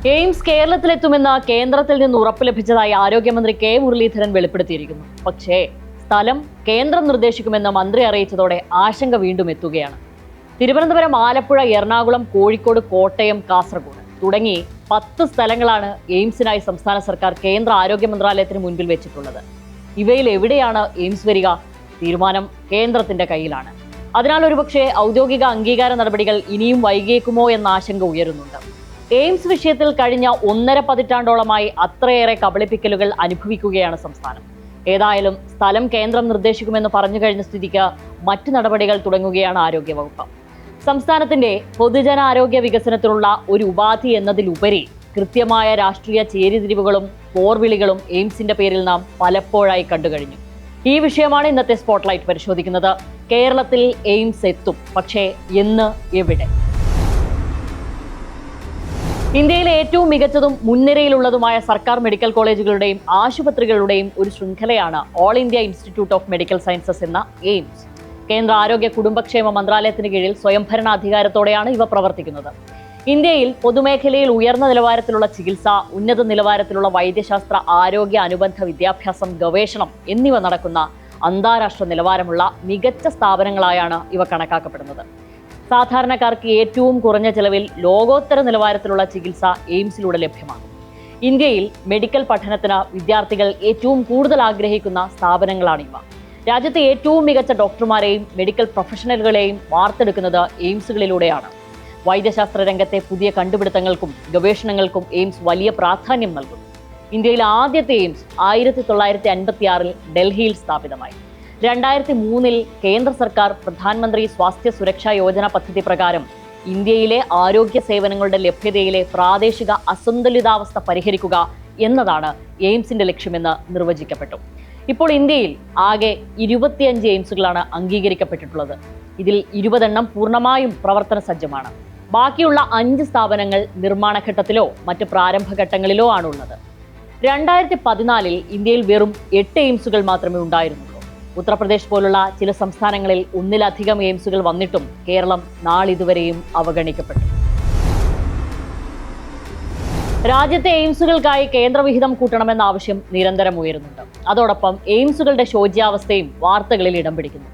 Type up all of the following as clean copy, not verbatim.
AIIMS കേരളത്തിലെത്തുമെന്ന് കേന്ദ്രത്തിൽ നിന്ന് ഉറപ്പ് ലഭിച്ചതായി ആരോഗ്യമന്ത്രി കെ മുരളീധരൻ വെളിപ്പെടുത്തിയിരിക്കുന്നു. പക്ഷേ സ്ഥലം കേന്ദ്രം നിർദ്ദേശിക്കുമെന്ന് മന്ത്രി അറിയിച്ചതോടെ ആശങ്ക വീണ്ടും എത്തുകയാണ്. തിരുവനന്തപുരം, ആലപ്പുഴ, എറണാകുളം, കോഴിക്കോട്, കോട്ടയം, കാസർഗോഡ് തുടങ്ങി 10 സ്ഥലങ്ങളാണ് എയിംസിനായി സംസ്ഥാന സർക്കാർ കേന്ദ്ര ആരോഗ്യ മന്ത്രാലയത്തിന് മുൻപിൽ വെച്ചിട്ടുള്ളത്. ഇവയിൽ എവിടെയാണ് എയിംസ് വരിക? തീരുമാനം കേന്ദ്രത്തിന്റെ കയ്യിലാണ്. അതിനാൽ ഒരുപക്ഷെ ഔദ്യോഗിക അംഗീകാര നടപടികൾ ഇനിയും വൈകിയേക്കുമോ എന്ന ആശങ്ക ഉയരുന്നുണ്ട്. എയിംസ് വിഷയത്തിൽ കഴിഞ്ഞ 1.5 പതിറ്റാണ്ടോളമായി അത്രയേറെ കബളിപ്പിക്കലുകൾ അനുഭവിക്കുകയാണ് സംസ്ഥാനം. ഏതായാലും സ്ഥലം കേന്ദ്രം നിർദ്ദേശിക്കുമെന്ന് പറഞ്ഞു കഴിഞ്ഞ സ്ഥിതിക്ക് മറ്റു നടപടികൾ തുടങ്ങുകയാണ് ആരോഗ്യവകുപ്പ്. സംസ്ഥാനത്തിന്റെ പൊതുജനാരോഗ്യ വികസനത്തിനുള്ള ഒരു ഉപാധി എന്നതിലുപരി കൃത്യമായ രാഷ്ട്രീയ ചേരിതിരിവുകളും പോർവിളികളും എയിംസിന്റെ പേരിൽ നാം പലപ്പോഴായി കണ്ടുകഴിഞ്ഞു. ഈ വിഷയമാണ് ഇന്നത്തെ സ്പോട്ട്ലൈറ്റ് പരിശോധിക്കുന്നത്. കേരളത്തിൽ എയിംസ് എത്തും, പക്ഷേ എന്ന്, എവിടെ? ഇന്ത്യയിലെ ഏറ്റവും മികച്ചതും മുൻനിരയിലുള്ളതുമായ സർക്കാർ മെഡിക്കൽ കോളേജുകളുടെയും ആശുപത്രികളുടെയും ഒരു ശൃംഖലയാണ് all India institute of medical sciences എന്ന എയിംസ്. കേന്ദ്ര ആരോഗ്യ കുടുംബക്ഷേമ മന്ത്രാലയത്തിന് കീഴിൽ സ്വയംഭരണാധികാരത്തോടെയാണ് ഇവ പ്രവർത്തിക്കുന്നത്. ഇന്ത്യയിൽ പൊതുമേഖലയിൽ ഉയർന്ന നിലവാരത്തിലുള്ള ചികിത്സ, ഉന്നത നിലവാരത്തിലുള്ള വൈദ്യശാസ്ത്ര, ആരോഗ്യ അനുബന്ധ വിദ്യാഭ്യാസം, ഗവേഷണം എന്നിവ നടക്കുന്ന അന്താരാഷ്ട്ര നിലവാരമുള്ള മികച്ച സ്ഥാപനങ്ങളായാണ് ഇവ കണക്കാക്കപ്പെടുന്നത്. സാധാരണക്കാർക്ക് ഏറ്റവും കുറഞ്ഞ ചെലവിൽ ലോകോത്തര നിലവാരത്തിലുള്ള ചികിത്സ എയിംസിലൂടെ ലഭ്യമാകും. ഇന്ത്യയിൽ മെഡിക്കൽ പഠനത്തിന് വിദ്യാർത്ഥികൾ ഏറ്റവും കൂടുതൽ ആഗ്രഹിക്കുന്ന സ്ഥാപനങ്ങളാണിവ. രാജ്യത്തെ ഏറ്റവും മികച്ച ഡോക്ടർമാരെയും മെഡിക്കൽ പ്രൊഫഷണലുകളെയും വാർത്തെടുക്കുന്നത് എയിംസുകളിലൂടെയാണ്. വൈദ്യശാസ്ത്ര രംഗത്തെ പുതിയ കണ്ടുപിടുത്തങ്ങൾക്കും ഗവേഷണങ്ങൾക്കും എയിംസ് വലിയ പ്രാധാന്യം നൽകുന്നു. ഇന്ത്യയിലെ ആദ്യത്തെ എയിംസ് 1956 ഡൽഹിയിൽ സ്ഥാപിതമായി. 2003 കേന്ദ്ര സർക്കാർ പ്രധാനമന്ത്രി സ്വാസ്ഥ്യ സുരക്ഷാ യോജന പദ്ധതി പ്രകാരം ഇന്ത്യയിലെ ആരോഗ്യ സേവനങ്ങളുടെ ലഭ്യതയിലെ പ്രാദേശിക അസന്തുലിതാവസ്ഥ പരിഹരിക്കുക എന്നതാണ് എയിംസിന്റെ ലക്ഷ്യമെന്ന് നിർവചിക്കപ്പെട്ടു. ഇപ്പോൾ ഇന്ത്യയിൽ ആകെ 25 എയിംസുകളാണ് അംഗീകരിക്കപ്പെട്ടിട്ടുള്ളത്. ഇതിൽ 20 എണ്ണം പൂർണ്ണമായും പ്രവർത്തന സജ്ജമാണ്. ബാക്കിയുള്ള 5 സ്ഥാപനങ്ങൾ നിർമ്മാണഘട്ടത്തിലോ മറ്റ് പ്രാരംഭഘട്ടങ്ങളിലോ ആണുള്ളത്. 2014 ഇന്ത്യയിൽ വെറും 8 എയിംസുകൾ മാത്രമേ ഉണ്ടായിരുന്നുള്ളൂ. ഉത്തർപ്രദേശ് പോലുള്ള ചില സംസ്ഥാനങ്ങളിൽ ഒന്നിലധികം എയിംസുകൾ വന്നിട്ടും കേരളം നാളിതുവരെയും അവഗണിക്കപ്പെട്ടു. രാജ്യത്തെ എയിംസുകൾക്കായി കേന്ദ്രവിഹിതം കൂട്ടണമെന്ന ആവശ്യം നിരന്തരം ഉയരുന്നുണ്ട്. അതോടൊപ്പം എയിംസുകളുടെ ശോച്യാവസ്ഥയും വാർത്തകളിൽ ഇടം പിടിക്കുന്നു.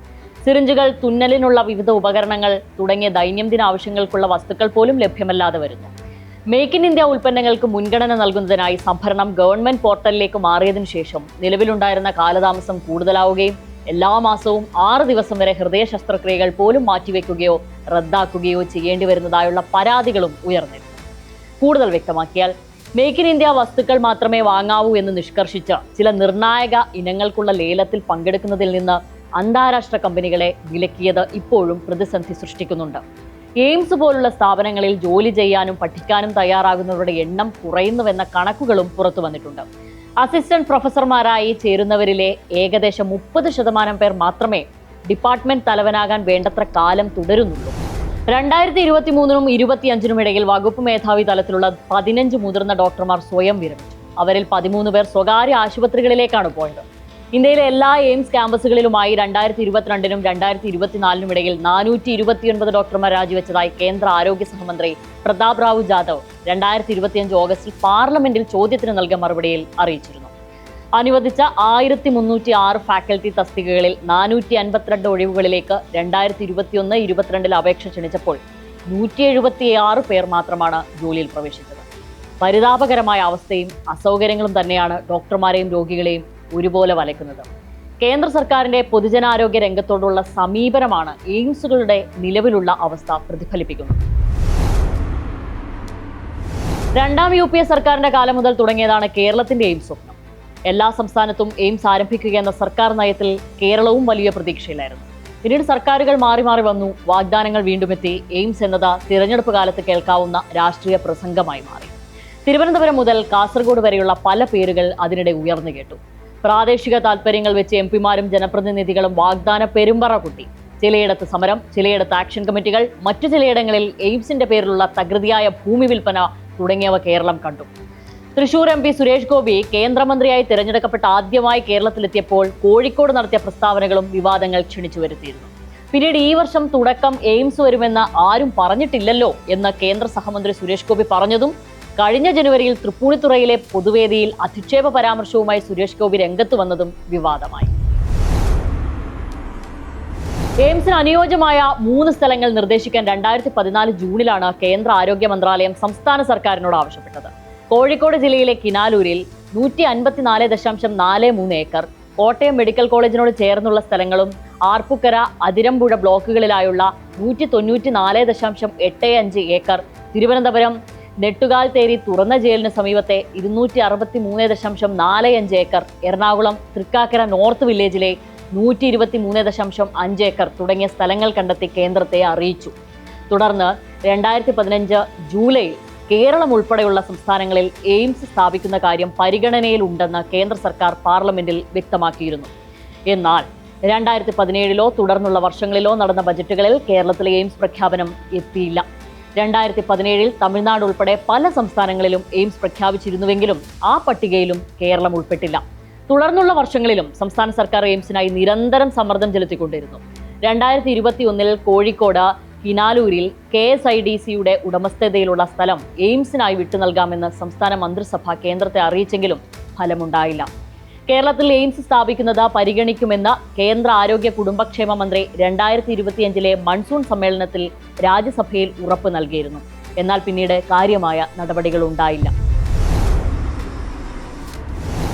സിറിഞ്ചുകൾ, തുന്നലിനുള്ള വിവിധ ഉപകരണങ്ങൾ തുടങ്ങിയ ദൈനംദിന ആവശ്യങ്ങൾക്കുള്ള വസ്തുക്കൾ പോലും ലഭ്യമല്ലാതെ വരുന്നു. മേക്ക് ഇൻ ഇന്ത്യ ഉൽപ്പന്നങ്ങൾക്ക് മുൻഗണന നൽകുന്നതിനായി സംഭരണം ഗവൺമെന്റ് പോർട്ടലിലേക്ക് മാറിയതിനു ശേഷം നിലവിലുണ്ടായിരുന്ന കാലതാമസം കൂടുതലാവുകയും എല്ലാ മാസവും 6 ദിവസം വരെ ഹൃദയ ശസ്ത്രക്രിയകൾ പോലും മാറ്റിവെക്കുകയോ റദ്ദാക്കുകയോ ചെയ്യേണ്ടി വരുന്നതായുള്ള പരാതികളും ഉയർന്നിരുന്നു. കൂടുതൽ വ്യക്തമാക്കിയാൽ, മേക്ക് ഇൻ ഇന്ത്യ വസ്തുക്കൾ മാത്രമേ വാങ്ങാവൂ എന്ന് നിഷ്കർഷിച്ച് ചില നിർണായക ഇനങ്ങൾക്കുള്ള ലേലത്തിൽ പങ്കെടുക്കുന്നതിൽ നിന്ന് അന്താരാഷ്ട്ര കമ്പനികളെ വിലക്കിയത് ഇപ്പോഴും പ്രതിസന്ധി സൃഷ്ടിക്കുന്നുണ്ട്. എയിംസ് പോലുള്ള സ്ഥാപനങ്ങളിൽ ജോലി ചെയ്യാനും പഠിക്കാനും തയ്യാറാകുന്നവരുടെ എണ്ണം കുറയുന്നുവെന്ന കണക്കുകളും പുറത്തു വന്നിട്ടുണ്ട്. അസിസ്റ്റന്റ് പ്രൊഫസർമാരായി ചേരുന്നവരിലെ ഏകദേശം 30% പേർ മാത്രമേ ഡിപ്പാർട്ട്മെന്റ് തലവനാകാൻ വേണ്ടത്ര കാലം തുടരുന്നുള്ളൂ. 2023-നും 2025-നും ഇടയിൽ വകുപ്പ് മേധാവി തലത്തിലുള്ള 15 മുതിർന്ന ഡോക്ടർമാർ സ്വയം വിരമിച്ചു. അവരിൽ 13 പേർ സ്വകാര്യ ആശുപത്രികളിലേക്കാണ് പോയത്. ഇന്ത്യയിലെ എല്ലാ എയിംസ് ക്യാമ്പസുകളിലുമായി 2022-നും 2024-നും ഇടയിൽ 429 ഡോക്ടർമാർ രാജിവെച്ചതായി കേന്ദ്ര ആരോഗ്യ സഹമന്ത്രി പ്രതാപ് റാവു ജാദവ് 2025 ഓഗസ്റ്റിൽ പാർലമെന്റിൽ ചോദ്യത്തിന് നൽകിയ മറുപടിയിൽ അറിയിച്ചിരുന്നു. അനുവദിച്ച 1306 ഫാക്കൽറ്റി തസ്തികകളിൽ 452 ഒഴിവുകളിലേക്ക് 2021-22 അപേക്ഷ ക്ഷണിച്ചപ്പോൾ 176 പേർ മാത്രമാണ് ജോലിയിൽ പ്രവേശിച്ചത്. പരിതാപകരമായ അവസ്ഥയും അസൗകര്യങ്ങളും തന്നെയാണ് ഡോക്ടർമാരെയും രോഗികളെയും ഒരുപോലെ വലയ്ക്കുന്നത്. കേന്ദ്ര സർക്കാരിന്റെ പൊതുജനാരോഗ്യ രംഗത്തോടുള്ള സമീപനമാണ് എയിംസുകളുടെ നിലവിലുള്ള അവസ്ഥ പ്രതിഫലിപ്പിക്കുന്നത്. 2ാം UPA സർക്കാരിന്റെ കാലം മുതൽ തുടങ്ങിയതാണ് കേരളത്തിന്റെ എയിംസ് സ്വപ്നം. എല്ലാ സംസ്ഥാനത്തും എയിംസ് ആരംഭിക്കുക എന്ന സർക്കാർ നയത്തിൽ കേരളവും വലിയ പ്രതീക്ഷയിലായിരുന്നു. പിന്നീട് സർക്കാരുകൾ മാറി മാറി വന്നു, വാഗ്ദാനങ്ങൾ വീണ്ടും എത്തി. എയിംസ് എന്നത് തിരഞ്ഞെടുപ്പ് കാലത്ത് കേൾക്കാവുന്ന രാഷ്ട്രീയ പ്രസംഗമായി മാറി. തിരുവനന്തപുരം മുതൽ കാസർഗോഡ് വരെയുള്ള പല പേരുകൾ അതിനിടെ ഉയർന്നു കേട്ടു. പ്രാദേശിക താൽപര്യങ്ങൾ വെച്ച് എംപിമാരും ജനപ്രതിനിധികളും വാഗ്ദാന പെരുമ്പറ കൂട്ടി. ചിലയിടത്ത് സമരം, ചിലയിടത്ത് ആക്ഷൻ കമ്മിറ്റികൾ, മറ്റു ചിലയിടങ്ങളിൽ എയിംസിന്റെ പേരിലുള്ള തകൃതിയായ ഭൂമി വിൽപ്പന തുടങ്ങിയവ കേരളം കണ്ടു. തൃശൂർ MP സുരേഷ് ഗോപി കേന്ദ്രമന്ത്രിയായി തിരഞ്ഞെടുക്കപ്പെട്ട ആദ്യമായി കേരളത്തിലെത്തിയപ്പോൾ കോഴിക്കോട് നടത്തിയ പ്രസ്താവനകളും വിവാദങ്ങൾ ക്ഷണിച്ചു വരുത്തിയിരുന്നു. പിന്നീട് ഈ വർഷം തുടക്കം എയിംസ് വരുമെന്ന് ആരും പറഞ്ഞിട്ടില്ലല്ലോ എന്ന് കേന്ദ്ര സഹമന്ത്രി സുരേഷ് ഗോപി പറഞ്ഞതും കഴിഞ്ഞ ജനുവരിയിൽ തൃപ്പൂണിത്തുറയിലെ പൊതുവേദിയിൽ അധിക്ഷേപ പരാമർശവുമായി സുരേഷ് ഗോപി രംഗത്ത് വന്നതും വിവാദമായി. എയിംസിന് അനുയോജ്യമായ 3 സ്ഥലങ്ങൾ നിർദ്ദേശിക്കാൻ 2014 ജൂണിലാണ് കേന്ദ്ര ആരോഗ്യ മന്ത്രാലയം സംസ്ഥാന സർക്കാരിനോട് ആവശ്യപ്പെട്ടത്. കോഴിക്കോട് ജില്ലയിലെ കിനാലൂരിൽ 154.43 ഏക്കർ, കോട്ടയം മെഡിക്കൽ കോളേജിനോട് ചേർന്നുള്ള സ്ഥലങ്ങളും ആർപ്പുക്കര, അതിരമ്പുഴ ബ്ലോക്കുകളിലായുള്ള 194.85 ഏക്കർ, തിരുവനന്തപുരം നെട്ടുകാൽത്തേരി തുറന്ന ജയിലിന് സമീപത്തെ 263.45 ഏക്കർ, എറണാകുളം തൃക്കാക്കര നോർത്ത് വില്ലേജിലെ 123.5 ഏക്കർ തുടങ്ങിയ സ്ഥലങ്ങൾ കണ്ടെത്തി കേന്ദ്രത്തെ അറിയിച്ചു. തുടർന്ന് 2015 ജൂലൈയിൽ കേരളം ഉൾപ്പെടെയുള്ള സംസ്ഥാനങ്ങളിൽ എയിംസ് സ്ഥാപിക്കുന്ന കാര്യം പരിഗണനയിലുണ്ടെന്ന് കേന്ദ്ര സർക്കാർ പാർലമെന്റിൽ വ്യക്തമാക്കിയിരുന്നു. എന്നാൽ 2017 തുടർന്നുള്ള വർഷങ്ങളിലോ നടന്ന ബജറ്റുകളിൽ കേരളത്തിലെ എയിംസ് പ്രഖ്യാപനം എത്തിയില്ല. 2017 തമിഴ്നാട് ഉൾപ്പെടെ പല സംസ്ഥാനങ്ങളിലും എയിംസ് പ്രഖ്യാപിച്ചിരുന്നുവെങ്കിലും ആ പട്ടികയിലും കേരളം ഉൾപ്പെട്ടില്ല. തുടർന്നുള്ള വർഷങ്ങളിലും സംസ്ഥാന സർക്കാർ എയിംസിനായി നിരന്തരം സമ്മർദ്ദം ചെലുത്തിക്കൊണ്ടിരുന്നു. 2021 കോഴിക്കോട് കിനാലൂരിൽ KSIDCയുടെ ഉടമസ്ഥതയിലുള്ള സ്ഥലം എയിംസിനായി വിട്ടു നൽകാമെന്ന് സംസ്ഥാന മന്ത്രിസഭ കേന്ദ്രത്തെ അറിയിച്ചെങ്കിലും ഫലമുണ്ടായില്ല. കേരളത്തിൽ എയിംസ് സ്ഥാപിക്കുന്നത് പരിഗണിക്കുമെന്ന് കേന്ദ്ര ആരോഗ്യ കുടുംബക്ഷേമ മന്ത്രി 2025 മൺസൂൺ സമ്മേളനത്തിൽ രാജ്യസഭയിൽ ഉറപ്പ് നൽകിയിരുന്നു. എന്നാൽ പിന്നീട് കാര്യമായ നടപടികൾ ഉണ്ടായില്ല.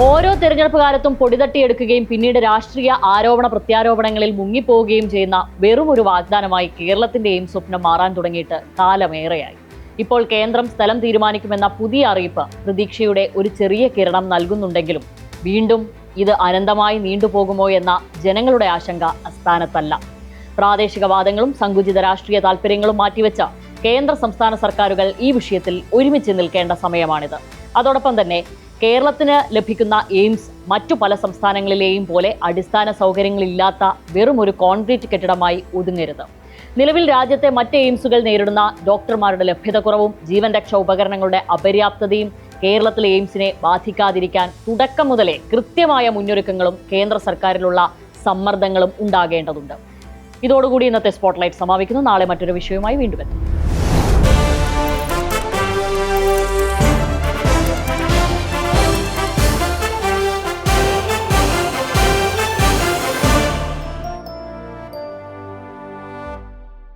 ഓരോ തെരഞ്ഞെടുപ്പ് കാലത്തും പൊടിതട്ടിയെടുക്കുകയും പിന്നീട് രാഷ്ട്രീയ ആരോപണ പ്രത്യാരോപണങ്ങളിൽ മുങ്ങിപ്പോവുകയും ചെയ്യുന്ന വെറും ഒരു വാഗ്ദാനമായി കേരളത്തിന്റെ എയിംസ് സ്വപ്നം മാറാൻ തുടങ്ങിയിട്ട് കാലമേറെയായി. ഇപ്പോൾ കേന്ദ്രം സ്ഥലം തീരുമാനിക്കുമെന്ന പുതിയ അറിയിപ്പ് പ്രതീക്ഷയുടെ ഒരു ചെറിയ കിരണം നൽകുന്നുണ്ടെങ്കിലും വീണ്ടും ഇത് അനന്തമായി നീണ്ടുപോകുമോ എന്ന ജനങ്ങളുടെ ആശങ്ക അസ്ഥാനത്തല്ല. പ്രാദേശികവാദങ്ങളും സങ്കുചിത രാഷ്ട്രീയ താല്പര്യങ്ങളും മാറ്റിവെച്ച കേന്ദ്ര സംസ്ഥാന സർക്കാരുകൾ ഈ വിഷയത്തിൽ ഒരുമിച്ച് നിൽക്കേണ്ട സമയമാണിത്. അതോടൊപ്പം തന്നെ കേരളത്തിന് ലഭിക്കുന്ന എയിംസ് മറ്റു പല സംസ്ഥാനങ്ങളിലെയും പോലെ അടിസ്ഥാന സൗകര്യങ്ങളില്ലാത്ത വെറും ഒരു കോൺക്രീറ്റ് കെട്ടിടമായി ഒതുങ്ങരുത്. നിലവിൽ രാജ്യത്തെ മറ്റ് എയിംസുകൾ നേരിടുന്ന ഡോക്ടർമാരുടെ ലഭ്യതക്കുറവും ജീവൻ രക്ഷാ ഉപകരണങ്ങളുടെ അപര്യാപ്തതയും കേരളത്തിലെ എയിംസിനെ ബാധിക്കാതിരിക്കാൻ തുടക്കം മുതലേ കൃത്യമായ മുന്നൊരുക്കങ്ങളും കേന്ദ്ര സർക്കാരിലുള്ള സമ്മർദ്ദങ്ങളും ഉണ്ടാകേണ്ടതുണ്ട്. ഇതോടുകൂടി ഇന്നത്തെ സ്പോട്ട്ലൈറ്റ് സമാപിക്കുന്നു. നാളെ മറ്റൊരു വിഷയവുമായി വീണ്ടും എത്തും.